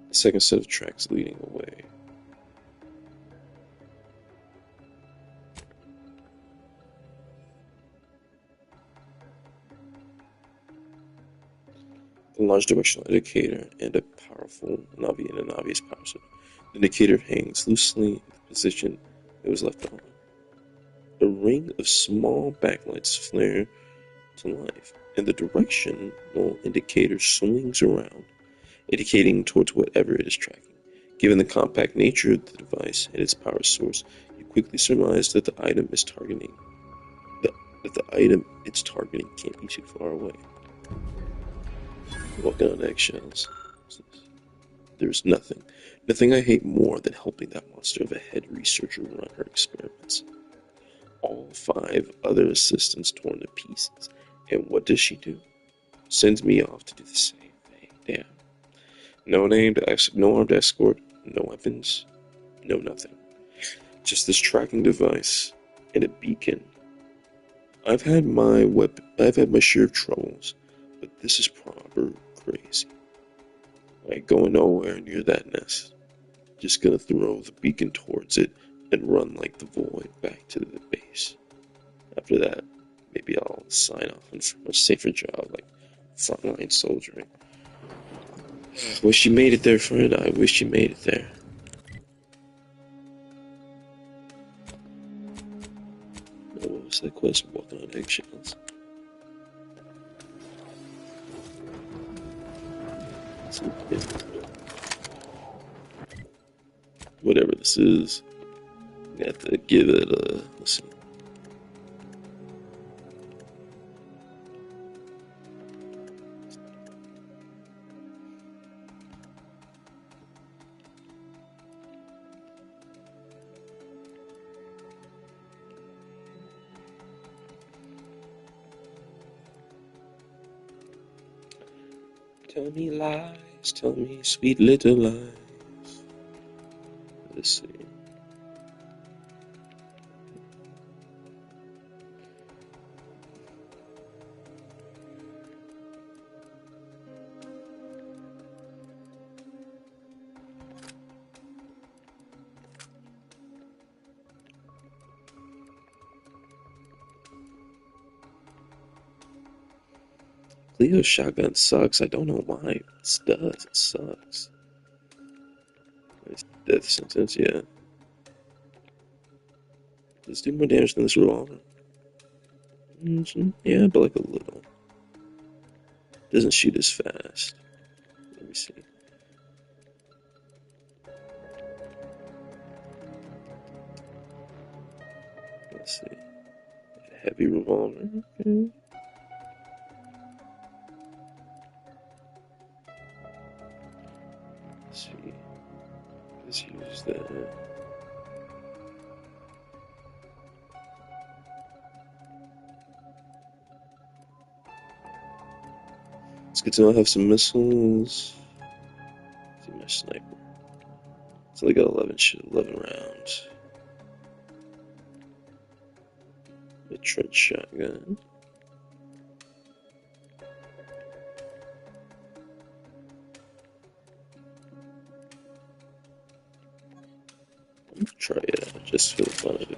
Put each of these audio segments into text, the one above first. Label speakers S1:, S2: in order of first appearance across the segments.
S1: The second set of tracks leading away. A large directional indicator and a powerful and an obvious power source. The indicator hangs loosely in the position it was left on. A ring of small backlights flare to life, and the directional indicator swings around, indicating towards whatever it is tracking. Given the compact nature of the device and its power source, you quickly surmise that the item it's targeting can't be too far away. Walking on eggshells. There's nothing I hate more than helping that monster of a head researcher run her experiments. All 5 other assistants torn to pieces, and what does she do? Sends me off to do the same thing. Damn. No armed escort, no weapons, no nothing. Just this tracking device and a beacon. I've had my share of troubles, but this is proper crazy. I ain't going nowhere near that nest. Just gonna throw the beacon towards it and run like the void back to the base. After that, maybe I'll sign off on a safer job like frontline soldiering. Wish you made it there, friend. I wish you made it there. What was that quest? Walking on eggshells. Whatever this is, I have to give it a listen. Tell me lies, tell me sweet little lies. Let's see. Cleo's shotgun sucks. I don't know why. It does. It sucks. Nice death sentence, yeah. Does it do more damage than this revolver? Yeah, but like a little. Doesn't shoot as fast. Let me see. Let's see. A heavy revolver. Okay. Let's see. Let's use that. It's good to know I have some missiles. Let's see my sniper. It's only got 11 rounds. A trench shotgun. I'm gonna try it out just for the fun of it.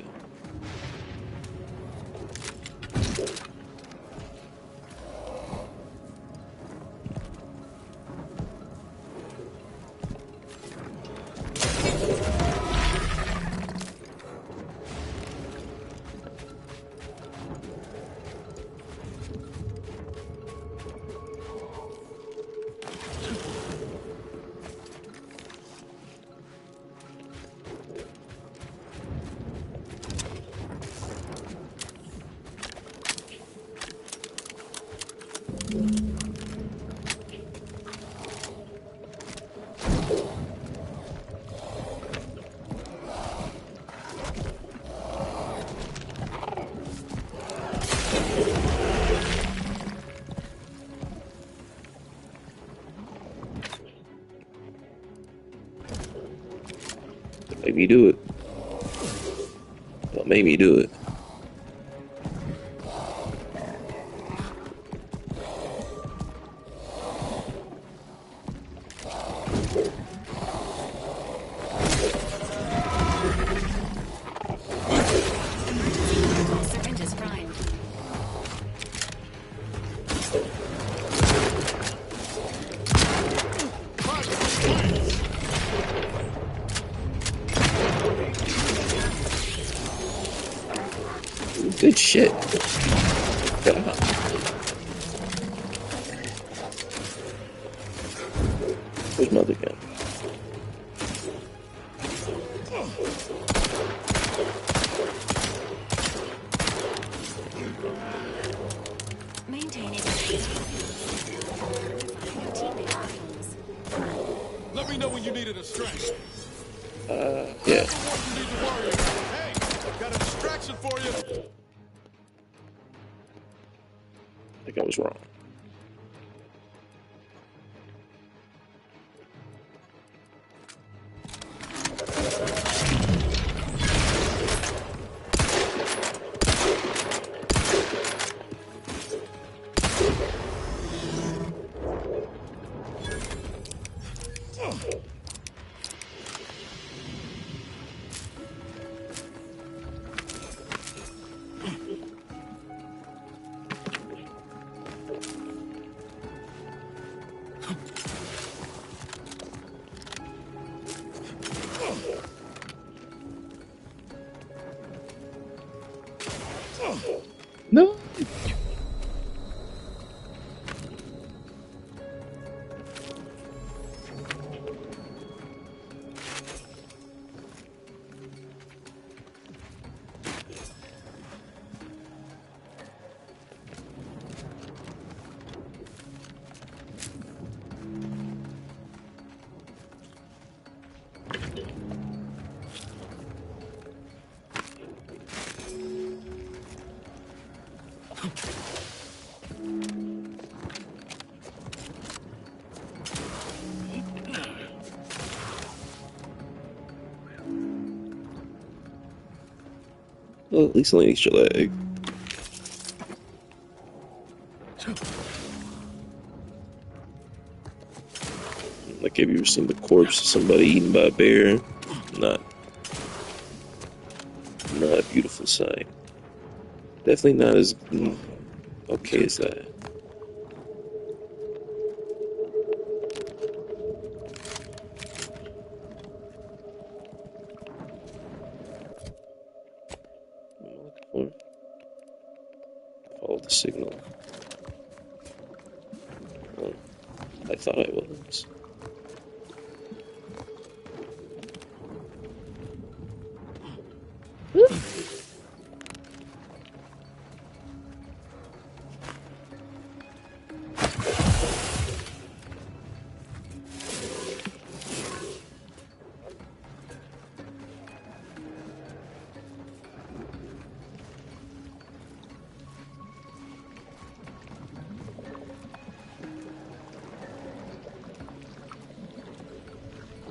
S1: Make me do it. Don't make me do it.
S2: Syringe is primed.
S1: Good shit. Get out. Where's my other gun?
S2: Maintaining.
S3: Let me know when you needed a stretch.
S1: Yeah.
S3: You need to worry about. Hey, I've got a distraction for you.
S1: I think I was wrong. No. Well, at least let me eat your leg. Like if you ever seen the corpse of somebody eaten by a bear, not a beautiful sight. Definitely not as okay as that. What am I looking for? Follow the signal. Well, I thought I was.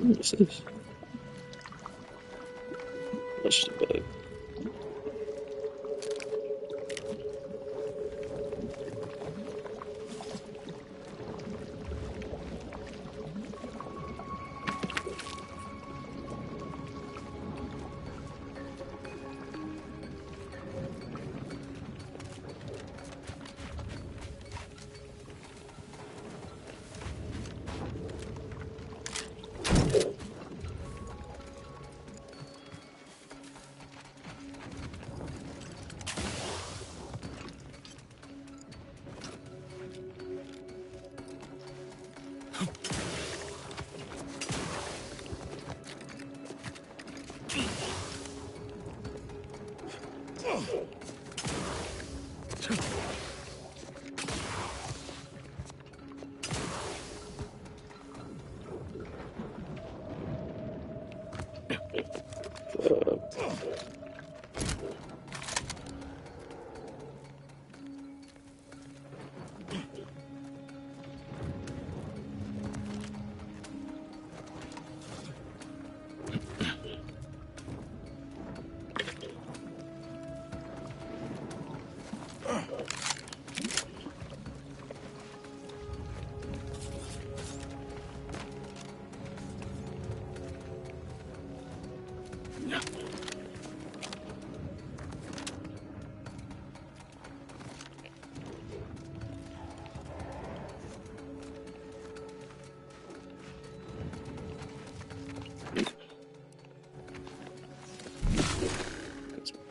S1: What's this? That's just a bug.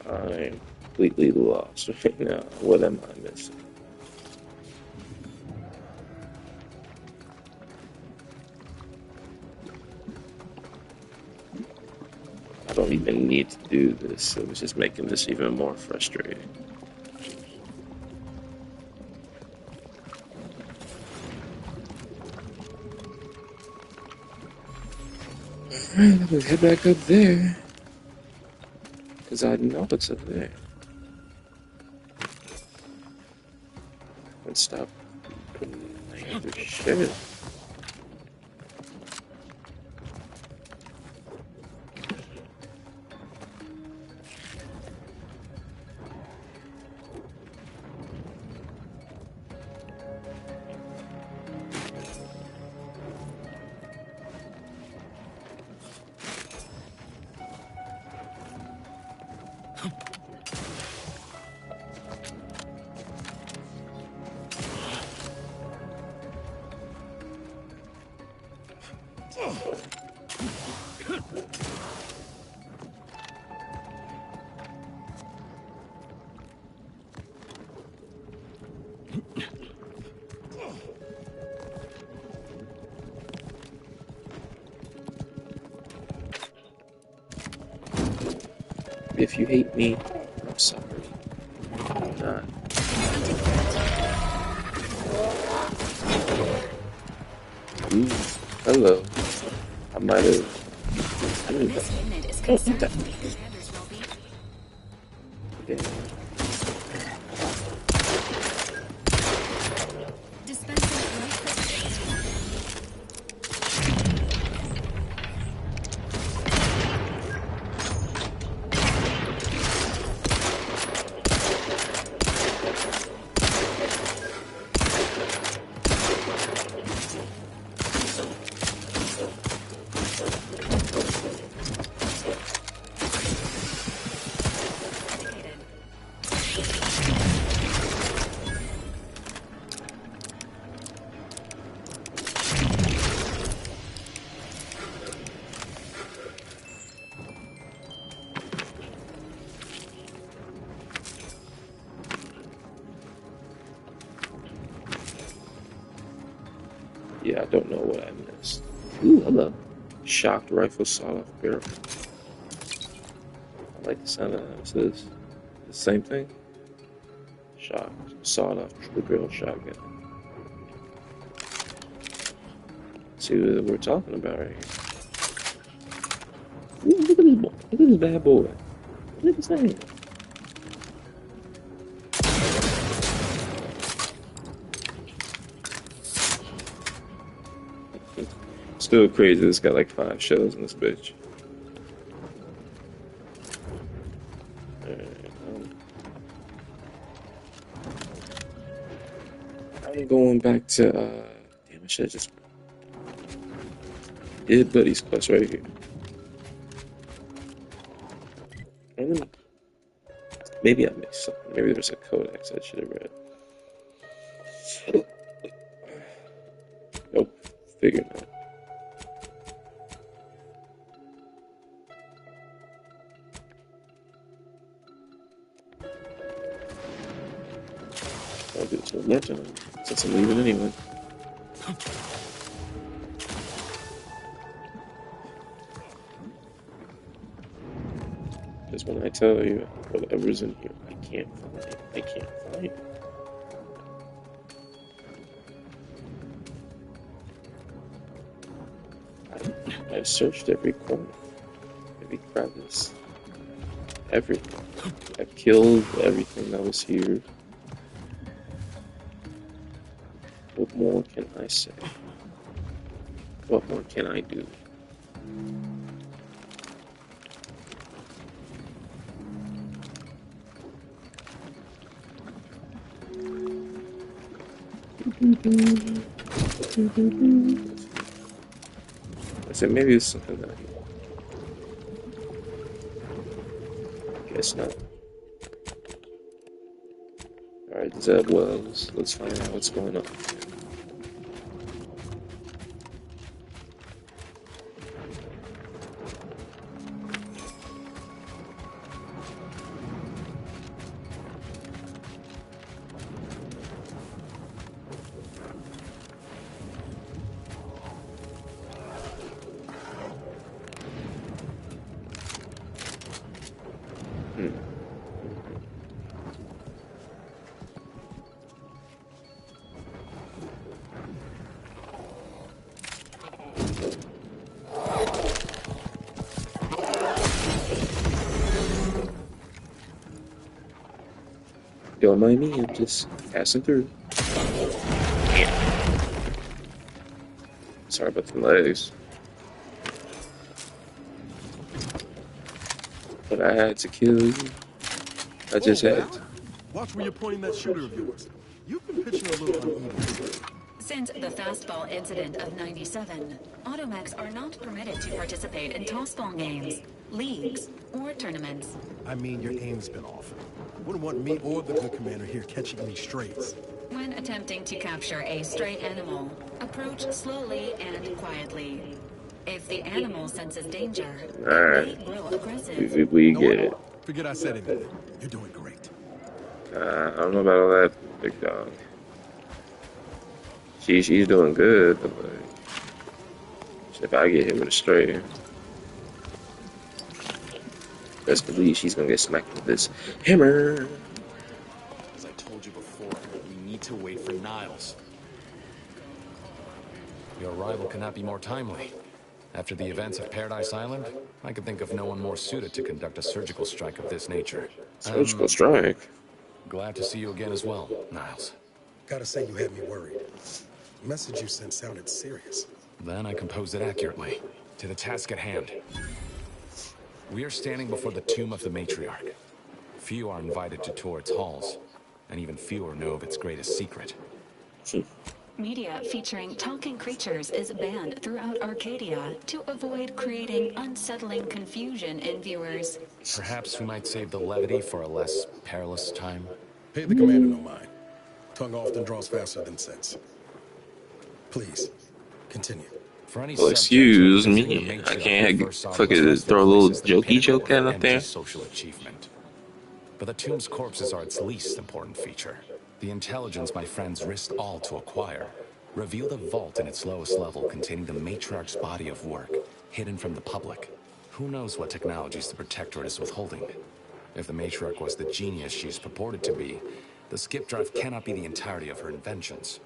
S1: I'm completely lost right now. What am I missing? I don't even need to do this. It was just making this even more frustrating. Alright, let's head back up there. Because I know it's up there. Let's stop putting my shit. If you hate me, I'm sorry. I'm not. Ooh, hello. I might have. I didn't know.
S2: This unit is
S1: Oh,
S2: concerned
S1: that.
S2: with the commander's well-being. Dispensing right.
S1: Yeah, I don't know what I missed. Ooh, hello. Shocked rifle sawed-off barrel. I like the sound of that. What's this? The same thing? Shocked sawed-off triple barrel shotgun. See what we're talking about right here. Ooh, look at this boy. Look at this bad boy. Look at this thing. Still crazy. This got like 5 shells in this bitch. Alright, I'm going back to, damn, I should have just did Buddy's quest right here. And then maybe I missed something. Maybe there's a codex I should have read. Nope, figured out. I'll do this one more time, since I'm leaving anyway. Because when I tell you whatever's in here, I can't find. I searched every corner, every crevice, everything. I've killed everything that was here. What more can I say? What more can I do? I said maybe it's something that I guess not. Alright, Zeb Wells, let's find out what's going on. Don't mind me, I'm just passing through. Sorry about the legs. But I had to kill you. I just had to.
S3: Watch where you're pointing that shooter of yours. You've been pitching a little uneven.
S2: Since the fastball incident of '97, automechs are not permitted to participate in tossball games, leagues, or tournaments.
S3: I mean, your aim's been off. Wouldn't want me or the good commander here catching any strays.
S2: When attempting to capture a stray animal, approach slowly and quietly. If the animal senses danger,
S1: Alright.
S2: it may grow aggressive.
S1: We get it.
S3: Forget I said anything. You're doing great.
S1: I don't know about all that, big dog. She's doing good, but like, if I get hit with a stray, best believe she's gonna get smacked with this hammer.
S4: As I told you before, we need to wait for Niles. Your arrival cannot be more timely. After the events of Paradise Island, I could think of no one more suited to conduct a surgical strike of this nature.
S1: Surgical strike.
S4: Glad to see you again as well, Niles.
S5: Gotta say you had me worried. The message you sent sounded serious.
S4: Then I composed it accurately. To the task at hand. We are standing before the tomb of the matriarch. Few are invited to tour its halls, and even fewer know of its greatest secret.
S2: Media featuring talking creatures is banned throughout Arcadia to avoid creating unsettling confusion in viewers.
S4: Perhaps we might save the levity for a less perilous time.
S5: Pay the commander no mind. Tongue often draws faster than sense. Please, continue.
S4: For any
S1: Well, excuse me, I can't fucking throw a little jokey joke at up there.
S4: Social achievement. But the tomb's corpses are its least important feature. The intelligence my friends risked all to acquire revealed a vault in its lowest level containing the matriarch's body of work, hidden from the public. Who knows what technologies the Protectorate is withholding? If the matriarch was the genius she is purported to be, the skip drive cannot be the entirety of her inventions.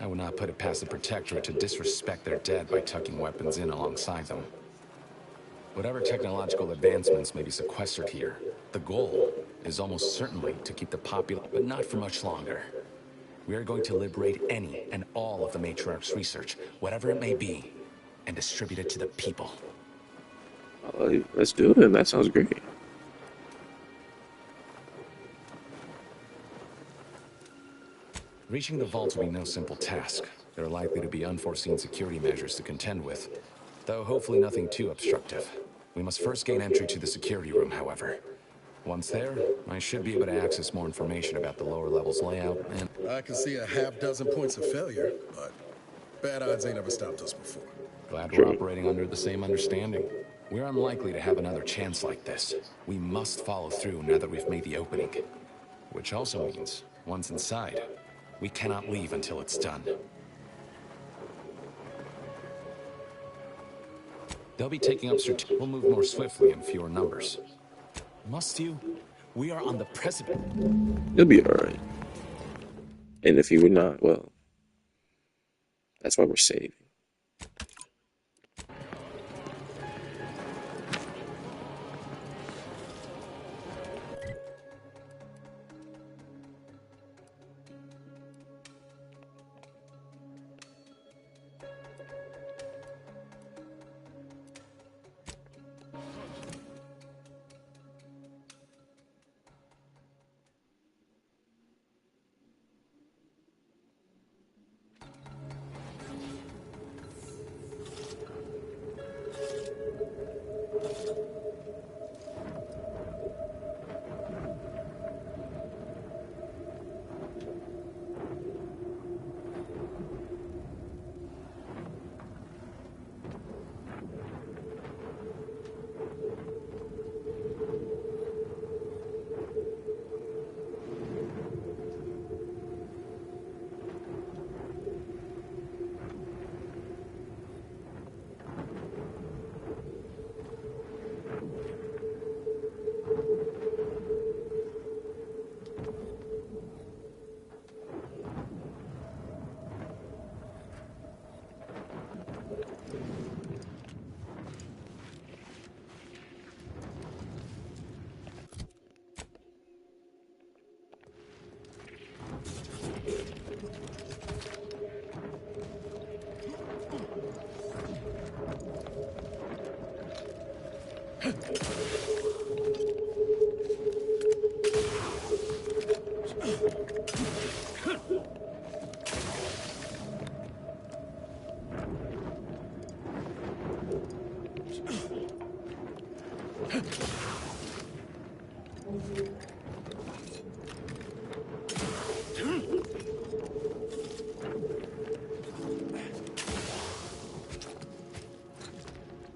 S4: I would not put it past the Protectorate to disrespect their dead by tucking weapons in alongside them. Whatever technological advancements may be sequestered here, the goal is almost certainly to keep the populace, but not for much longer. We are going to liberate any and all of the matriarch's research, whatever it may be, and distribute it to the people.
S1: Let's do it. That sounds great.
S4: Reaching the vault will be no simple task. There are likely to be unforeseen security measures to contend with, though hopefully nothing too obstructive. We must first gain entry to the security room, however. Once there, I should be able to access more information about the lower level's layout and...
S5: I can see a half-dozen points of failure, but bad odds ain't ever stopped us before.
S4: Glad we're operating under the same understanding. We're unlikely to have another chance like this. We must follow through now that we've made the opening. Which also means, once inside, we cannot leave until it's done. They'll be taking up we'll move more swiftly in fewer numbers. Must you? We are on the precipice.
S1: You'll be alright. And if you were not, well, that's why we're saving.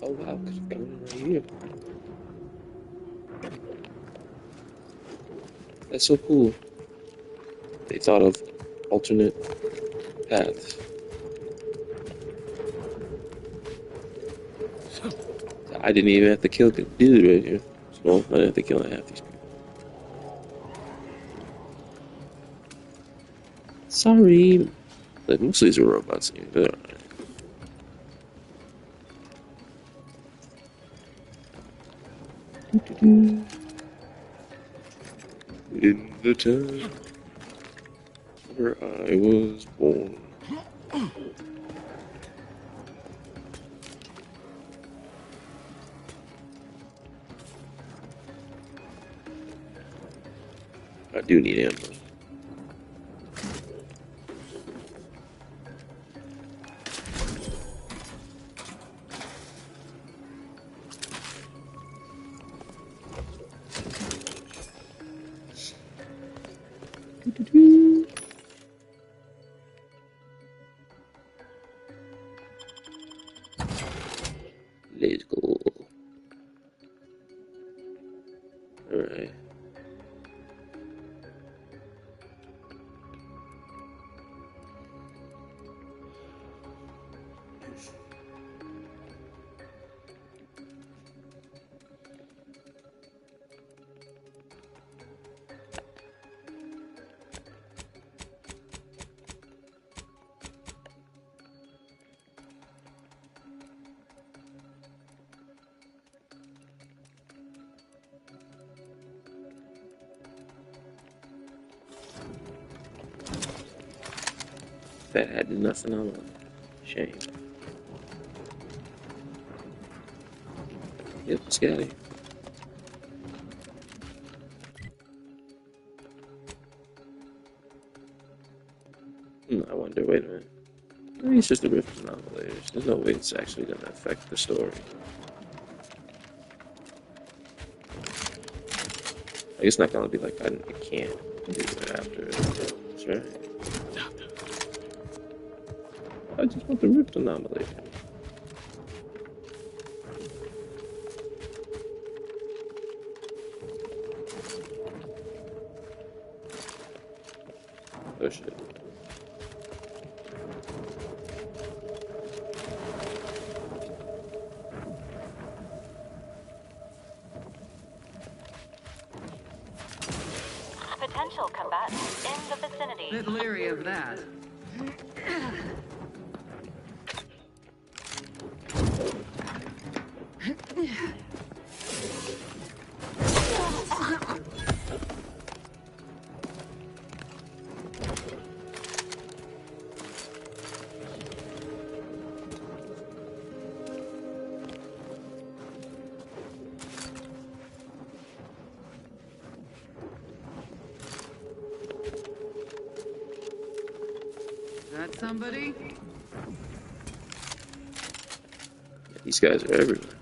S1: Oh wow, could have gone right here. That's so cool. They thought of alternate paths. I didn't even have to kill the dude right here. Well, I didn't have to kill half these people. Sorry. Like, most of these are robots. They're alright. In the time where I was born. I do need ammo. Let's go. Alright. That had nothing on it. Shame. Yep, Scotty. I wonder, wait a minute. Maybe it's just a rift anomalies. There's no way it's actually going to affect the story. It's not going to be like I can't do it after. That's right. I just want the rift anomaly. Oh shit.
S2: potential combatants in the vicinity.
S6: Bit leery of that. That somebody?
S1: These guys are everywhere.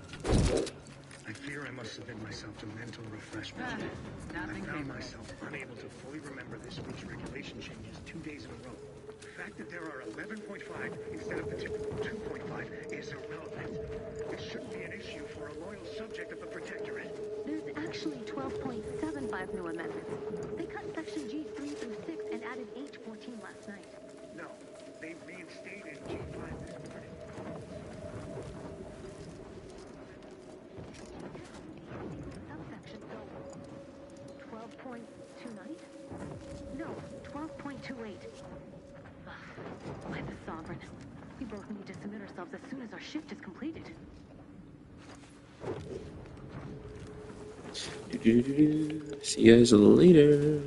S7: I fear I must submit myself to mental refreshment. I found myself unable to fully remember this week's regulation changes 2 days in a row. The fact that there are 11.5 instead of the typical 2.5 is irrelevant. It shouldn't be an issue for a loyal subject of the Protectorate.
S8: There's actually 12.75 new amendments. They cut Section G 3 through 6 and added H 14 last night.
S7: No, they reinstated G5 this morning.
S8: Subsection 12.29? No, 12.28. By the Sovereign. We both need to submit ourselves as soon as our shift is completed.
S1: See you guys later.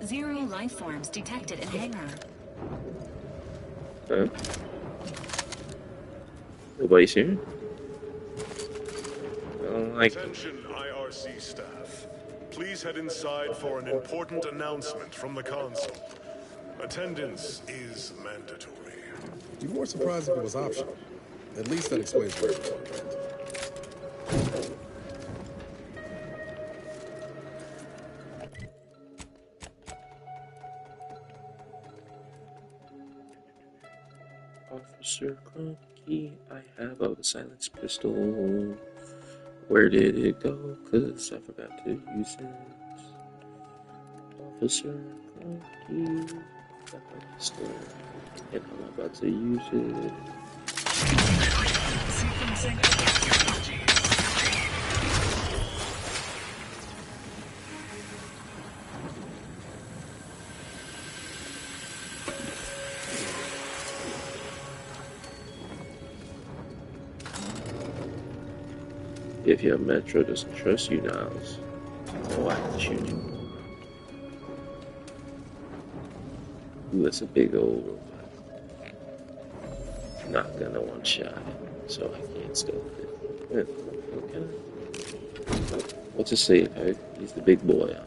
S2: Zero life forms detected in hangar.
S1: Huh? Nobody's here?
S9: Attention IRC staff. Please head inside for an important announcement from the console. Attendance is mandatory.
S5: Be more surprised if it was optional. At least that explains where it was located.
S1: Officer Clunky, I have a silenced pistol. Where did it go? 'Cause I forgot to use it. Officer Clunky, got my pistol, and I'm about to use it. If your Metro doesn't trust you, Niles, oh, I can shoot you. Ooh, that's a big old robot. Not gonna one-shot it, so I can't stealth it. Okay. What's it say if I use the big boy on it?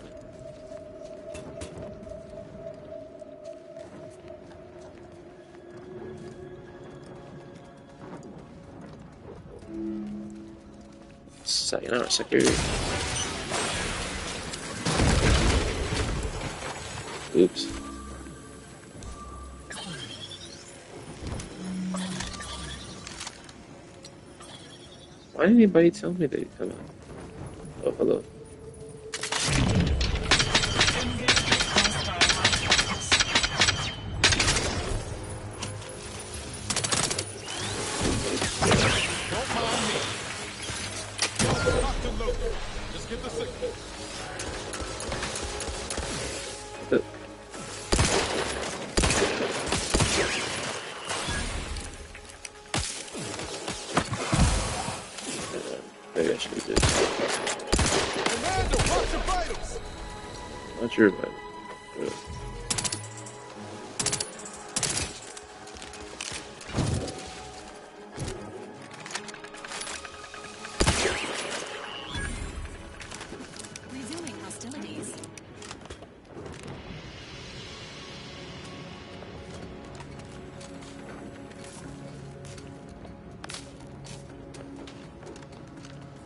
S1: Sayonara, security. Oops. Why didn't anybody tell me they'd come out? Oh, hello.
S9: Just get the signal.
S1: Maybe I should do this.
S9: Commander, watch your vitals!
S1: Not sure about it.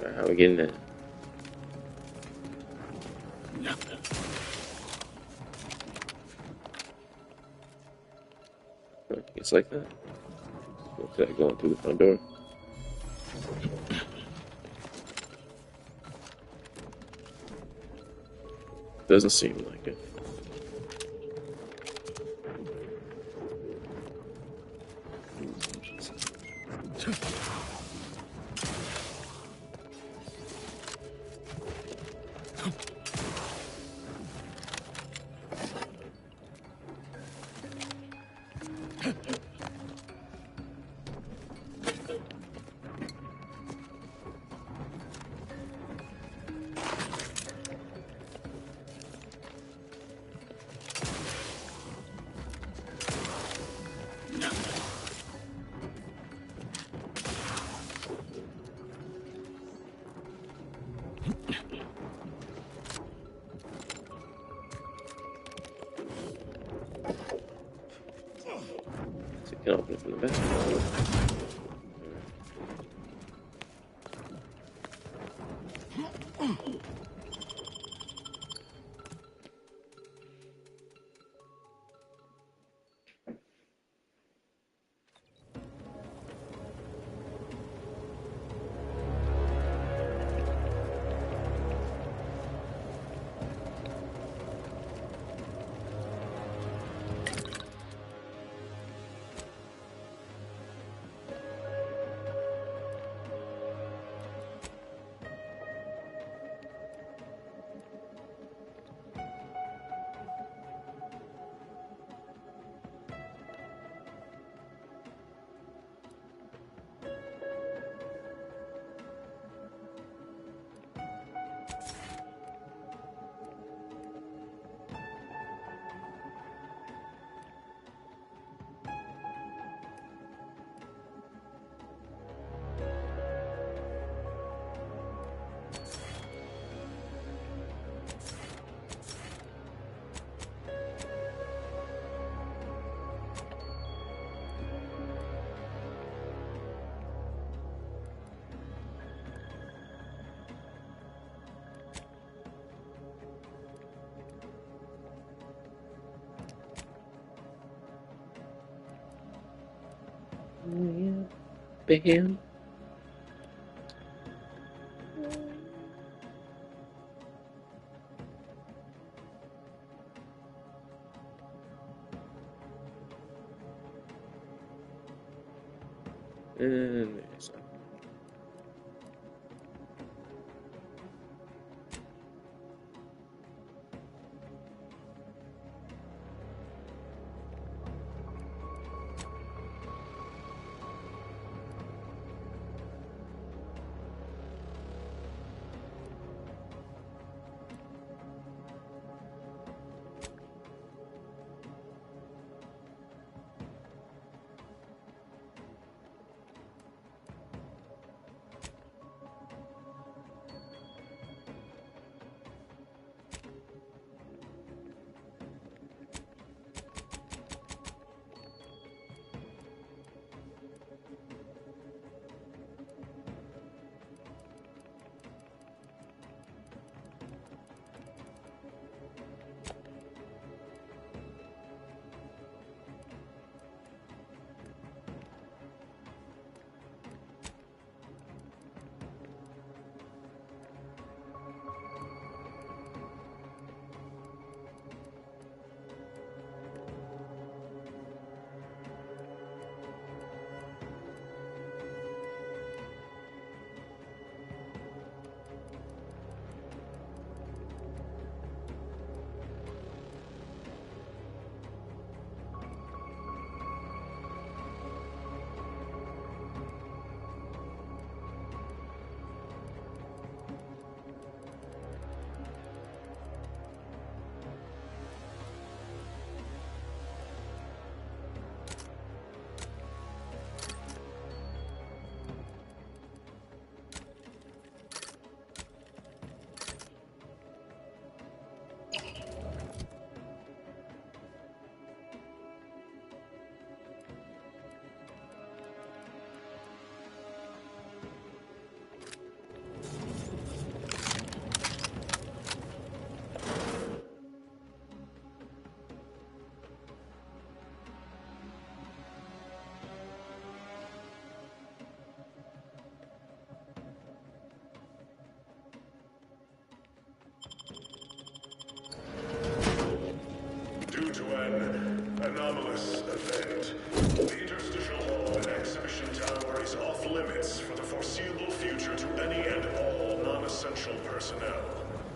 S1: Alright, how are we getting that? It's like that. What's that going through the front door? Doesn't seem like it. So you can open it from the back. Bam. And there's
S9: anomalous event. The interstitial hall and exhibition tower is off limits for the foreseeable future to any and all non-essential personnel.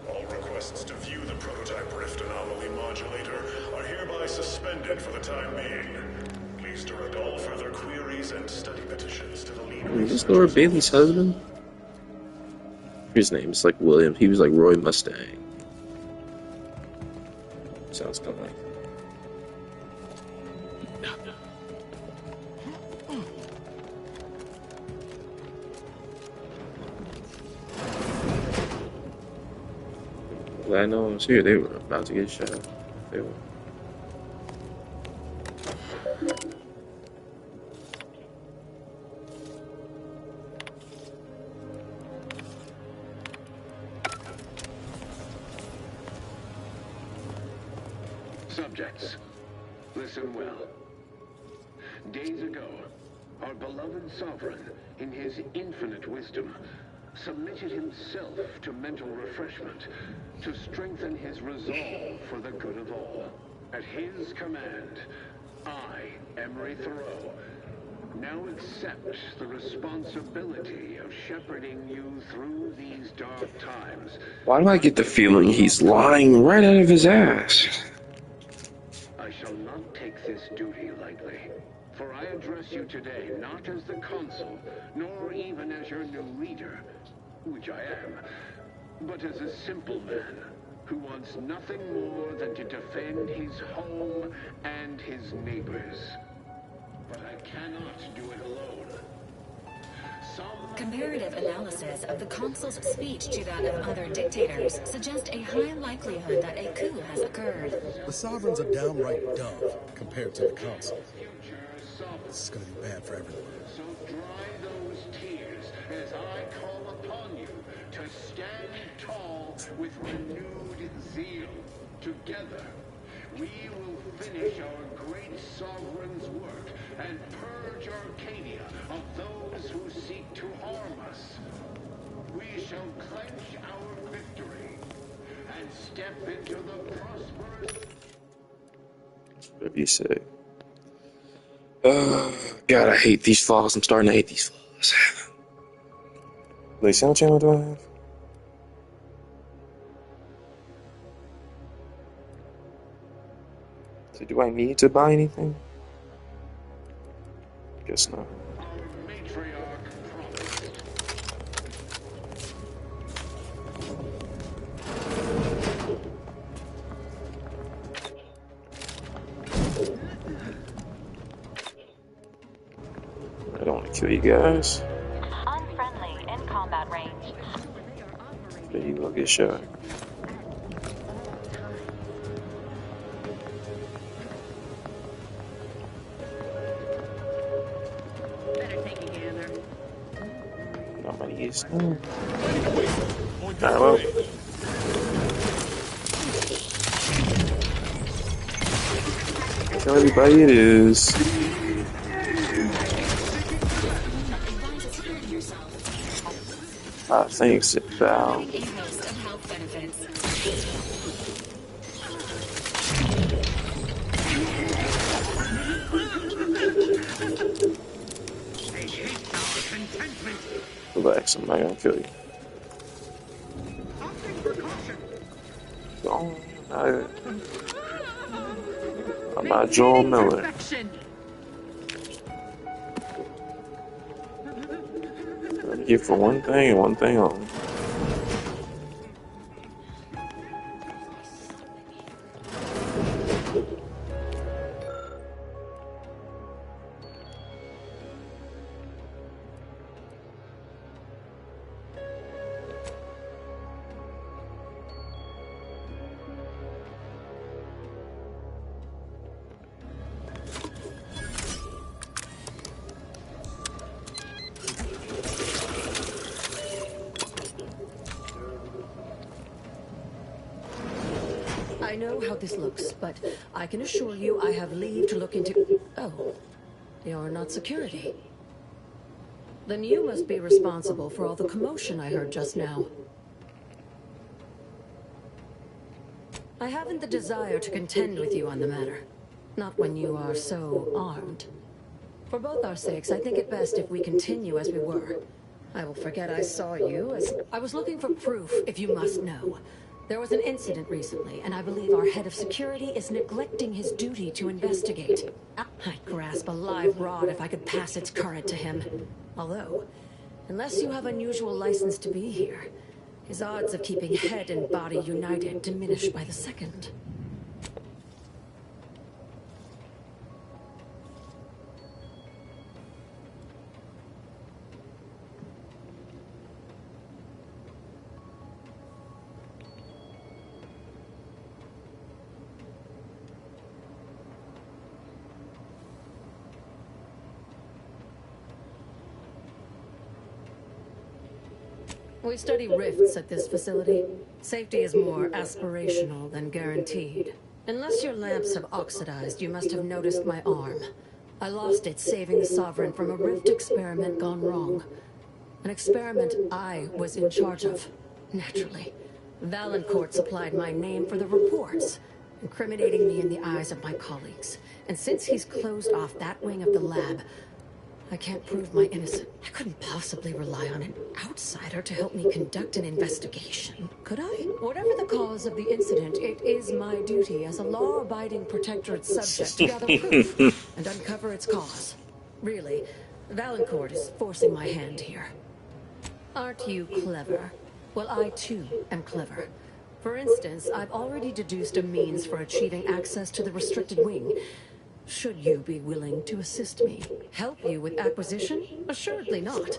S9: All requests to view the prototype rift anomaly modulator are hereby suspended for the time being. Please direct all further queries and study petitions to the lead.
S1: Is this Laura Bailey's husband? His name is like William. He was like Roy Mustang. Sounds kind of like. Glad no one was here. They were about to get shot. They were.
S10: Subjects, listen well. Days ago, our beloved sovereign, in his infinite wisdom, submitted himself to mental refreshment to strengthen his resolve for the good of all. At his command, I, me3, now accept the responsibility of shepherding you through these dark times.
S1: Why do I get the feeling he's lying right out of his ass?
S10: I shall not take this duty lightly, for I address you today not as the consul, nor even as your new leader, which I am, but as a simple man who wants nothing more than to defend his home and his neighbors. But I cannot do it alone.
S2: Comparative analysis of the consul's speech to that of other dictators suggest a high likelihood that a coup has occurred.
S5: The sovereign's a downright dove compared to the consul. This is gonna be bad for everyone.
S10: So dry those tears as I call upon you to stand tall with renewed zeal. Together, we will finish our great sovereign's work and purge Arcadia of those who seek to harm us. We shall clench our victory and step into the prosperous...
S1: Whatever you say. God, I hate these flaws. I'm starting to hate these flaws. What sound channel do I have? So do I need to buy anything? Guess not. I don't want to kill you guys.
S8: Unfriendly in combat range.
S1: There you go, get shot.
S6: Better take a gander.
S1: Nobody is. Alright, well. Tell everybody it is. Thanks, Val. Relax, I'm not gonna kill you. Oh, I'm not Joel Miller. I'm here for one thing and one thing only.
S11: I know how this looks, but I can assure you I have leave to look into... Oh, you're not security. Then you must be responsible for all the commotion I heard just now. I haven't the desire to contend with you on the matter. Not when you are so armed. For both our sakes, I think it best if we continue as we were. I will forget I saw you as... I was looking for proof, if you must know. There was an incident recently, and I believe our head of security is neglecting his duty to investigate. I'd grasp a live rod if I could pass its current to him. Although, unless you have unusual license to be here, his odds of keeping head and body united diminish by the second. We study rifts at this facility. Safety is more aspirational than guaranteed. Unless your lamps have oxidized, you must have noticed my arm. I lost it saving the Sovereign from a rift experiment gone wrong. An experiment I was in charge of, naturally. Valancourt supplied my name for the reports, incriminating me in the eyes of my colleagues. And since he's closed off that wing of the lab, I can't prove my innocence. I couldn't possibly rely on an outsider to help me conduct an investigation, could I? Whatever the cause of the incident, it is my duty as a law-abiding protectorate subject to gather proof and uncover its cause. Really, Valancourt is forcing my hand here. Aren't you clever? Well, I too am clever. For instance, I've already deduced a means for achieving access to the restricted wing. Should you be willing to assist me? Help you with acquisition? Assuredly not.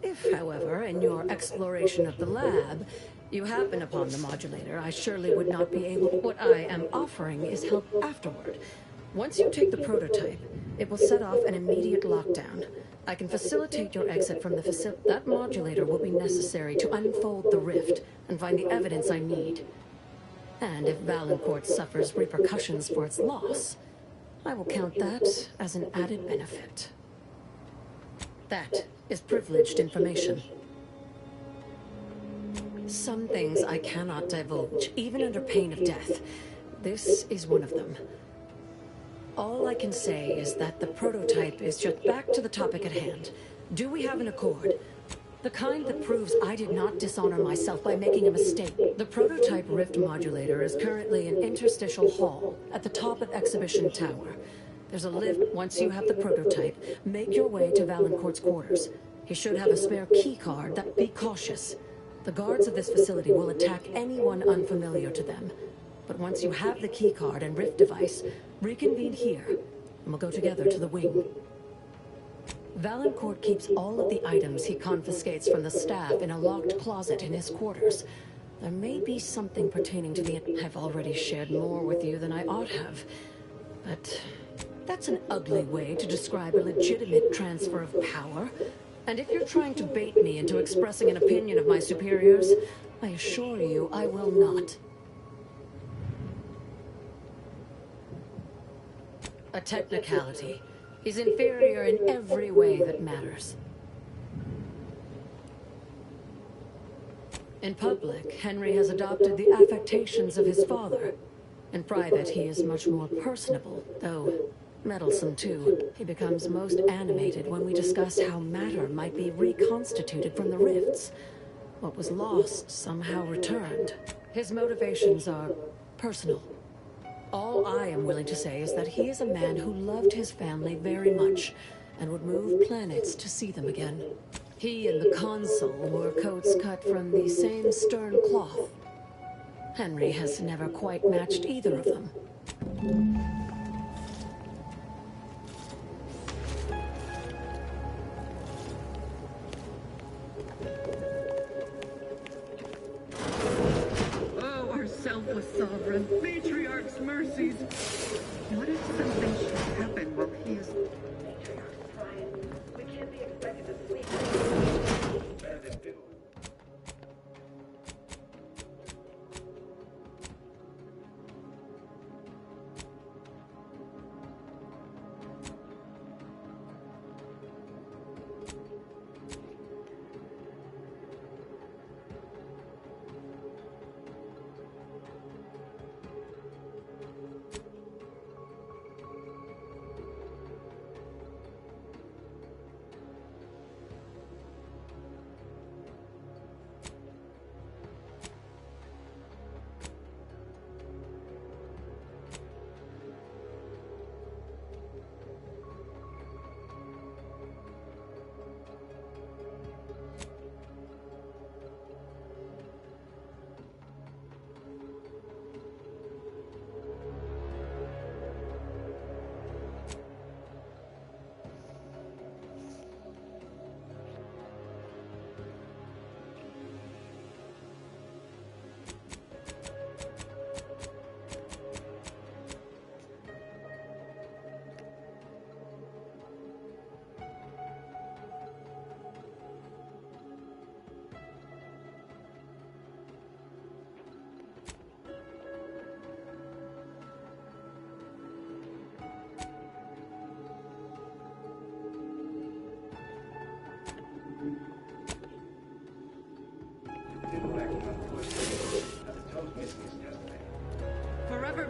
S11: If, however, in your exploration of the lab, you happen upon the modulator, I surely would not be able... What I am offering is help afterward. Once you take the prototype, it will set off an immediate lockdown. I can facilitate your exit from the facility. That modulator will be necessary to unfold the rift and find the evidence I need. And if Valancourt suffers repercussions for its loss, I will count that as an added benefit. That is privileged information. Some things I cannot divulge, even under pain of death. This is one of them. All I can say is that the prototype is just back to the topic at hand. Do we have an accord? The kind that proves I did not dishonor myself by making a mistake. The prototype rift modulator is currently in interstitial hall at the top of Exhibition Tower. There's a lift. Once you have the prototype, make your way to Valancourt's quarters. He should have a spare key card. Be cautious. The guards of this facility will attack anyone unfamiliar to them. But once you have the key card and rift device, reconvene here, and we'll go together to the wing. Valancourt keeps all of the items he confiscates from the staff in a locked closet in his quarters. There may be something pertaining to the... I've already shared more with you than I ought have. But that's an ugly way to describe a legitimate transfer of power. And if you're trying to bait me into expressing an opinion of my superiors, I assure you I will not. A technicality. He's inferior in every way that matters. In public, Henry has adopted the affectations of his father. In private, he is much more personable, though meddlesome too. He becomes most animated when we discuss how matter might be reconstituted from the rifts. What was lost somehow returned. His motivations are personal. All I am willing to say is that he is a man who loved his family very much and would move planets to see them again. He and the consul wore coats cut from the same stern cloth. Henry has never quite matched either of them.
S6: Oh, our selfless sovereign, matriarch's mercies. What if something should happen while he is...
S12: We can't be expected to sleep.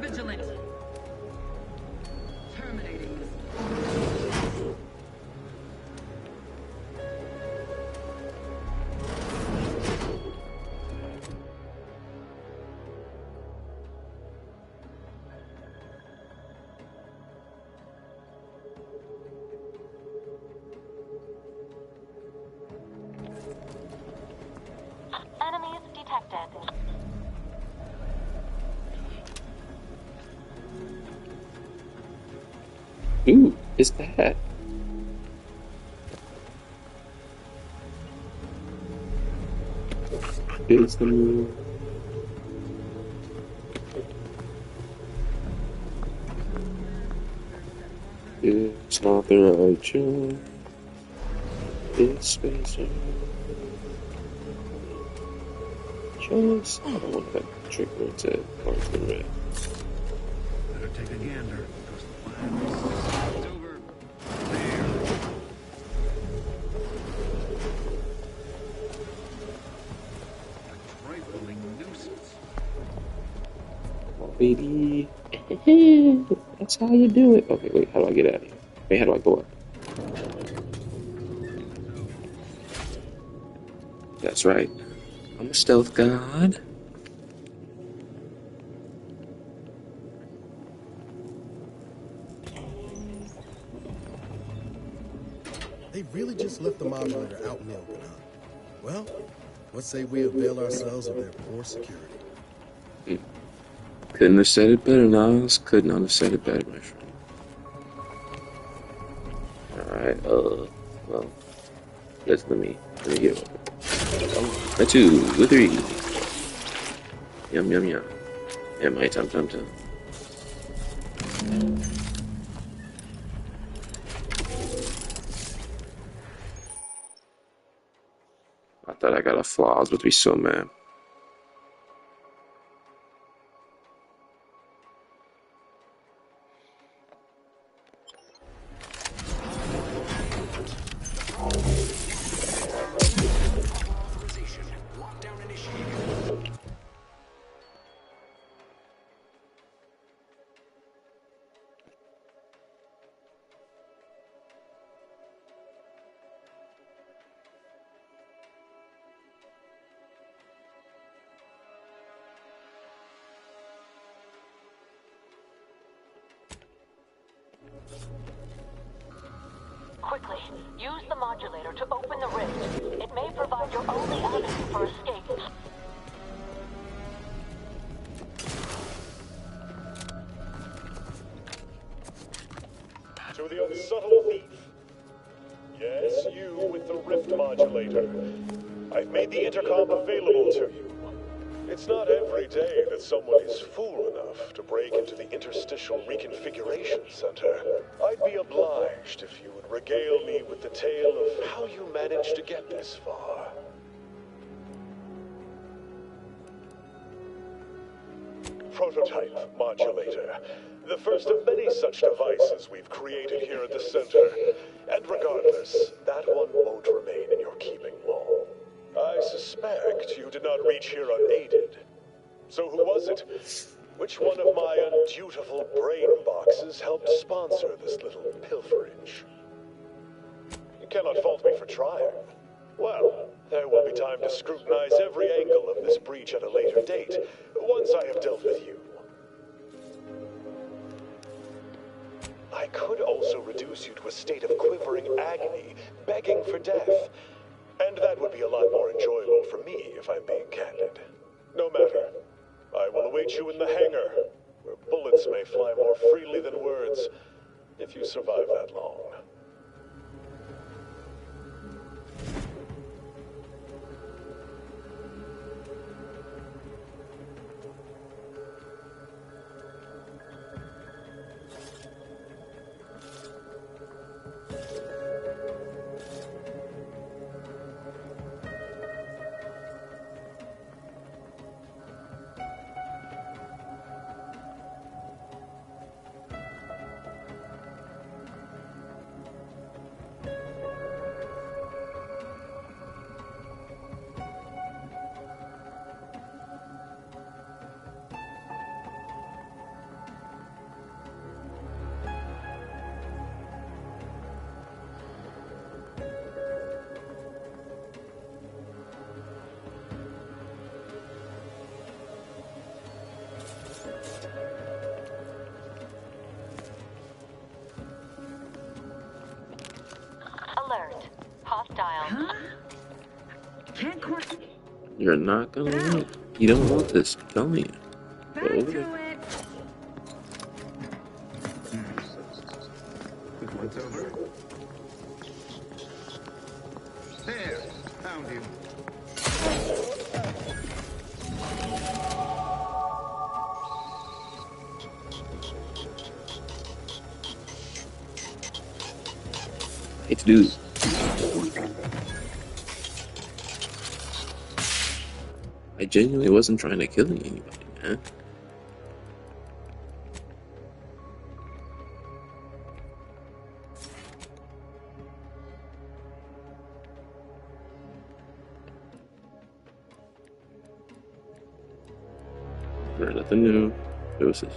S6: vigilant. Terminating this.
S8: Enemies detected.
S1: Ooh, it's that. It's the move. It's not the right choice. It's Spencer. Choice. I don't want that trick where it's at. Mark the red.
S7: Better take a gander, because the plan is over there. A trifling nuisance.
S1: Oh, baby. That's how you do it. Okay, wait, how do I get out of here? Wait, how do I go up? That's right. I'm a stealth god.
S3: They really just left the modulator out in the open, huh? Well, let's say we avail ourselves of their poor security.
S1: Couldn't have said it better, Nas. Could not have said it better, my friend. Alright, well, let me get one. Oh, a 2, a 3. Yum, yum, yum. Yeah, my tum, tum, tum. I thought I got a flaw. I was about to be so mad.
S8: Quickly, use the modulator to open the rift. It may provide your only avenue for escape.
S9: To the unsubtle thief. Yes, you with the rift modulator. I've made the intercom available to you. It's not every day that someone is fool enough to break into the Interstitial Reconfiguration Center. I'd be obliged if you would regale me with the tale of how you managed to get this far. Prototype modulator. The first of many such devices we've created here at the center. And regardless, that one won't remain in your keeping long. I suspect you did not reach here unaided. So who was it? Which one of my undutiful brain boxes helped sponsor this little pilferage? You cannot fault me for trying. Well, there will be time to scrutinize every angle of this breach at a later date, once I have dealt with you. I could also reduce you to a state of quivering agony, begging for death. And that would be a lot more enjoyable for me, if I'm being candid. No matter. I will await you in the hangar, where bullets may fly more freely than words, if you survive that long.
S8: alert. Hostile.
S6: Huh? Can't quite.
S1: You're not gonna want it. You don't want this, I'm telling you. Go
S6: Back
S1: over
S6: to
S1: there.
S6: it.
S12: What's over? There, found you.
S1: I hate to do this. I genuinely wasn't trying to kill anybody, man. There's nothing new. Doses.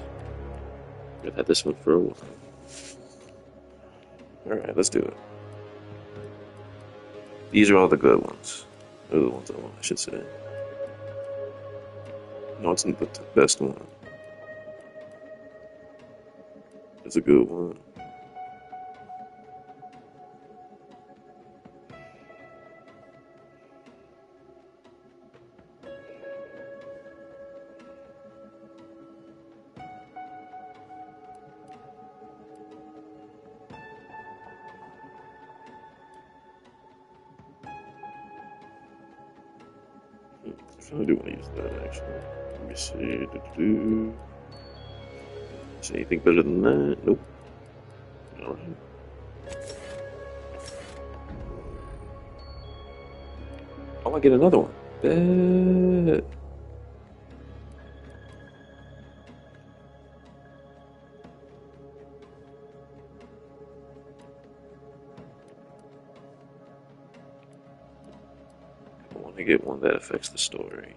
S1: I've had this one for a while. Alright, let's do it. These are all the good ones. Or the ones I want, I should say. No, it's not the best one. It's a good one. I do want to use that actually. Let me see. Is anything better than that? Nope. Alright. Oh, I get another one. Bet. I want to get one that affects the story.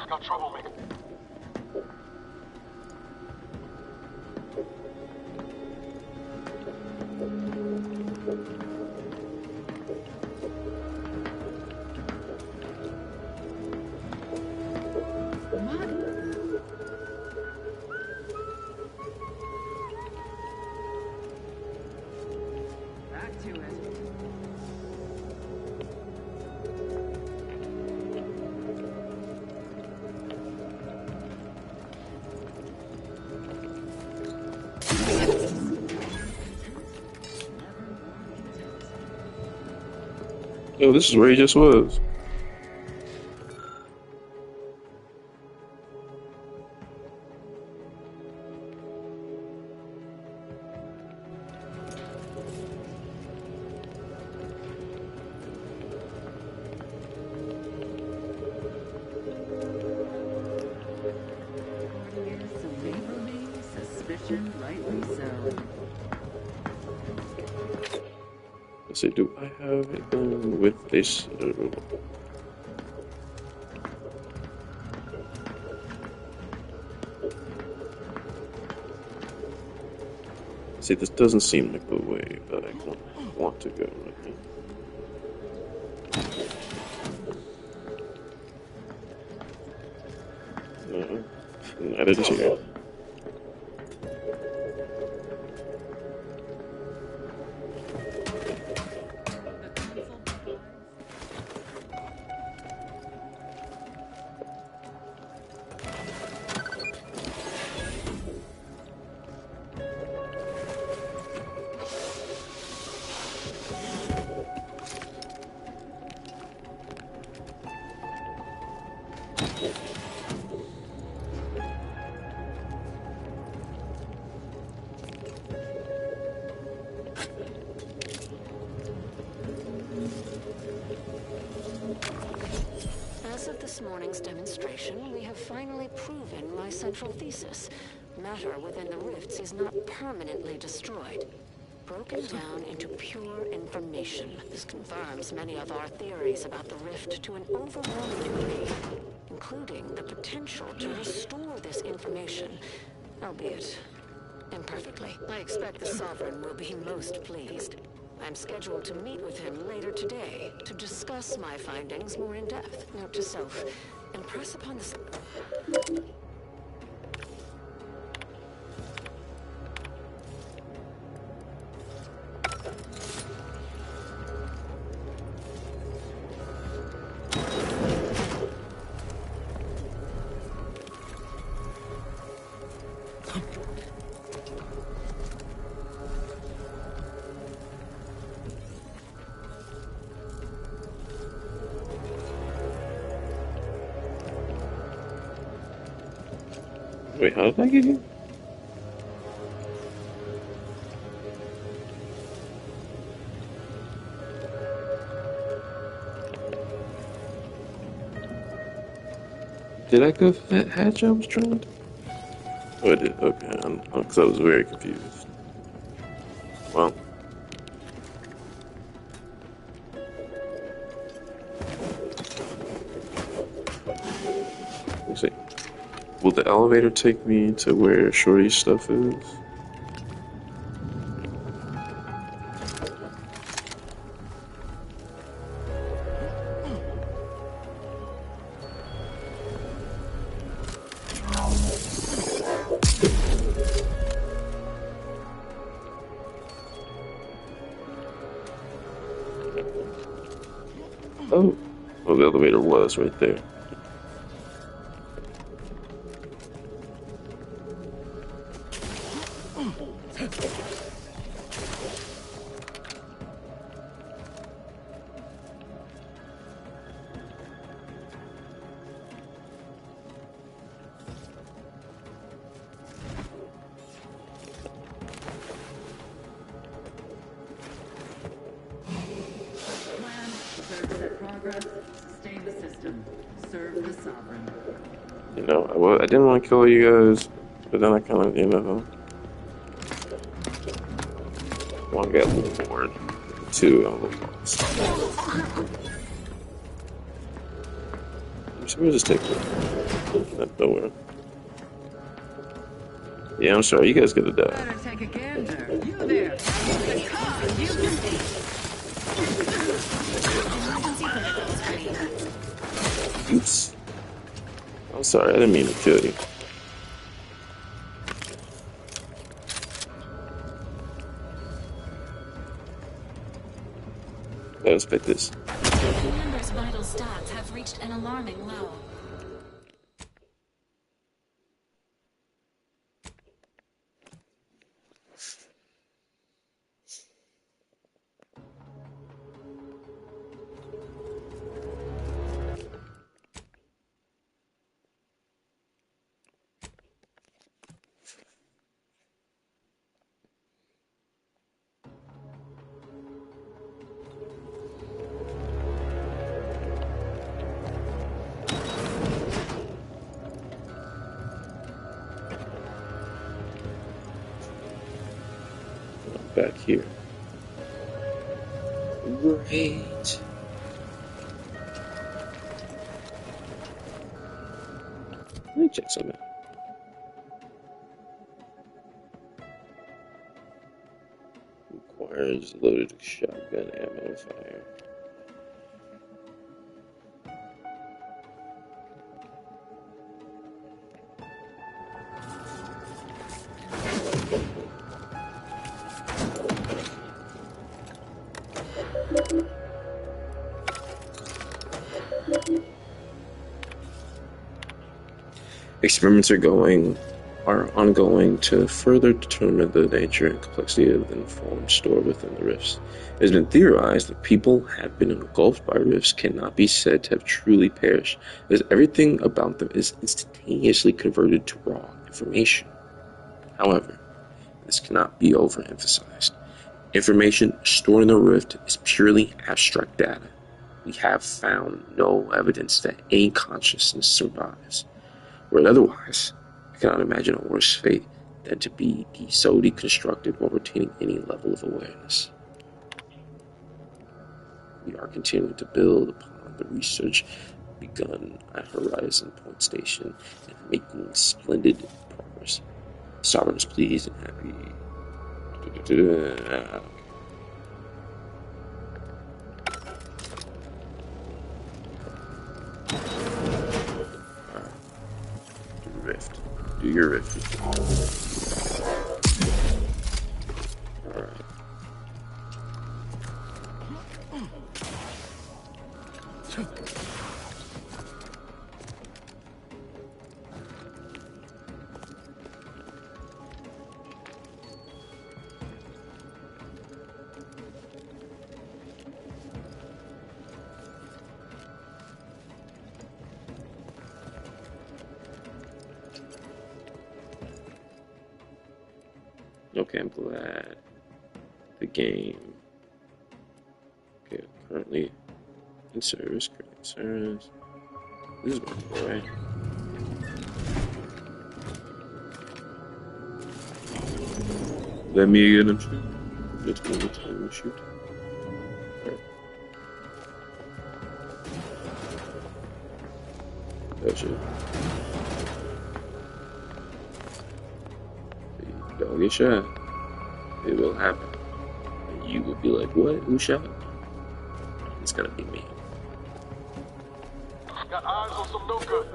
S13: Got troublemaker.
S1: Oh, this is where he just was.
S6: So favor me, suspicion lightly so.
S1: Let's see, do I have anything with this? See, this doesn't seem like the way that I want to go right now. No, neither does here.
S11: As of this morning's demonstration, we have finally proven my central thesis. Matter within the rifts is not permanently destroyed. Broken down into pure information. This confirms many of our theories about the rift to an overwhelming degree, including the potential to restore this information, albeit imperfectly. I expect the Sovereign will be most pleased. I'm scheduled to meet with him later today to discuss my findings more in depth. Note to self, impress upon the...
S1: Wait, how did I get here? Did I go for that hatch I was trying to? Oh, I did. Okay, because I was very confused. Well. Let's see. Will the elevator take me to where Shorty's stuff is? Oh. Well, the elevator was right there.
S6: Plan, observe set progress, sustain the system, serve the Sovereign.
S1: You know, I didn't want to kill you guys, but then I kind of, one got a little bored. Two, I'm a little lost. So we'll just take that nowhere. Yeah, I'm sorry, you guys gotta die.
S6: Better take a gander. You there. The car, you can be.
S1: Oops. I'm sorry, I didn't mean to kill you. Let's pick this.
S2: The member's vital stats have reached an alarming low.
S1: back here. Great. Let me check something out. Requires loaded shotgun ammo fire. Experiments are ongoing to further determine the nature and complexity of the informed stored within the rifts. It has been theorized that people have been engulfed by rifts cannot be said to have truly perished, as everything about them is instantaneously converted to raw information. However, this cannot be overemphasized. Information stored in the rift is purely abstract data. We have found no evidence that any consciousness survives. Were it otherwise, I cannot imagine a worse fate than to be so deconstructed while retaining any level of awareness. We are continuing to build upon the research begun at Horizon Point Station and making splendid progress. Sovereign is pleased and happy. Rift. Do your rift. Alright. Okay, I'm glad. The game. Okay, currently in service. This is working, right? Let me get him shoot. Just one more time, shoot. Right. That shit. Don't get shot. It will happen. And you will be like, what? Who shot? It's gonna be me.
S13: Got eyes on some no good.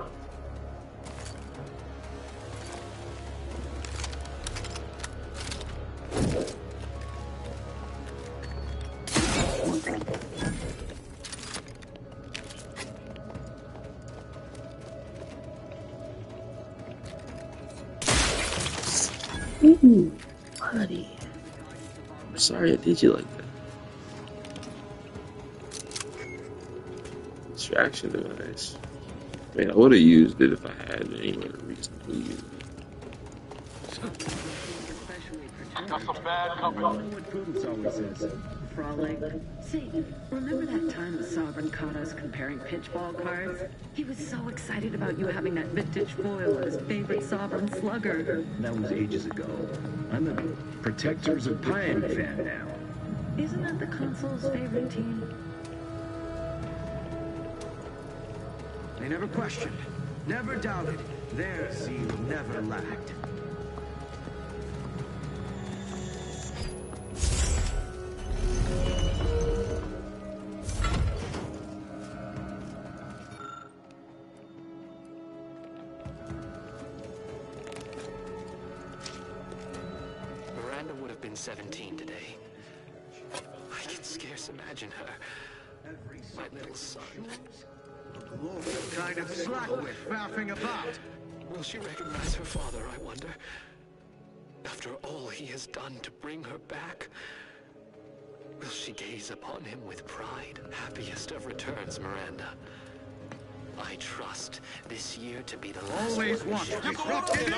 S1: Ooh, buddy. I'm sorry I did you like that. Distraction device. I mean, I would have used it if I had any reason to use it.
S13: Got some bad company.
S3: What Prudence always says.
S6: Frolic. Say, remember that time the Sovereign caught us comparing pitchball cards? He was so excited about you having that vintage foil of his favorite Sovereign slugger.
S12: That was ages ago. I'm a Protectors of Piety fan now.
S6: Isn't that the console's favorite team?
S12: They never questioned, never doubted. Their zeal never lacked.
S10: Miranda would have been 17 today. I can scarce imagine her. My little son.
S12: What kind of slackwit faffing about?
S10: Will she recognize her father, I wonder? After all he has done to bring her back, will she gaze upon him with pride? Happiest of returns, Miranda. I trust this year to be the last.
S12: Always want to disrupt it.